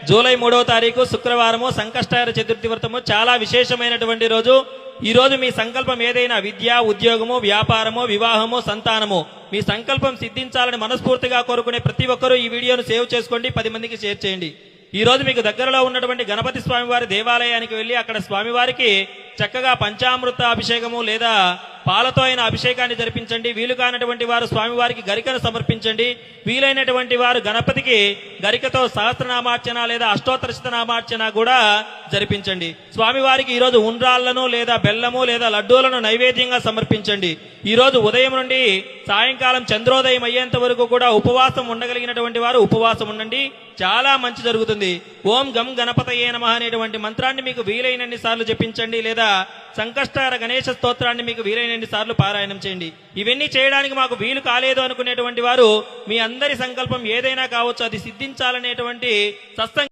July 3వ తారీఖు శుక్రవారము సంకష్టహర చతుర్థి వ్రతము చాలా విశేషమైనటువంటి రోజు. ఈ రోజు మీ సంకల్పం ఏదైనా విద్య, ఉద్యోగము, వ్యాపారము, వివాహము, సంతానము మీ సంకల్పం సిద్ధించాలని మనస్ఫూర్తిగా కోరుకునే ప్రతి ఒక్కరూ ఈ వీడియోను సేవ్ చేసుకోండి, 10 మందికి షేర్ చేయండి. ఈ రోజు మీకు దగ్గరలో ఉన్నటువంటి గణపతి స్వామివారి దేవాలయానికి వెళ్లి అక్కడ స్వామివారికి చక్కగా పంచామృత అభిషేకము లేదా పాలతో అయిన అభిషేకాన్ని జరిపించండి. వీలు కానటువంటి వారు స్వామివారికి గరికను సమర్పించండి. వీలైనటువంటి వారు గణపతికి గరికతో సహస్రనామార్చన లేదా అష్టోత్తరశతనామార్చన కూడా జరిపించండి. స్వామివారికి ఈ రోజు ఉండ్రాళ్లను లేదా బెల్లము లేదా లడ్డూలను నైవేద్యంగా సమర్పించండి. ఈ రోజు ఉదయం నుండి సాయంకాలం చంద్రోదయం అయ్యేంత వరకు కూడా ఉపవాసం ఉండగలిగినటువంటి వారు ఉపవాసం ఉండండి, చాలా మంచి జరుగుతుంది. ఓం గం గణపతయే నమః అనేటువంటి మంత్రాన్ని మీకు వీలైనన్ని సార్లు జపించండి లేదా సంకష్టహర గణేశ స్తోత్రాన్ని మీకు వీలైనన్ని సార్లు పారాయణం చేయండి. ఇవన్నీ చేయడానికి మాకు వీలు కాలేదు అనుకునేటువంటి వారు మీ అందరి సంకల్పం ఏదైనా కావచ్చు, అది సిద్ధించాలనేటువంటి సత్సంగ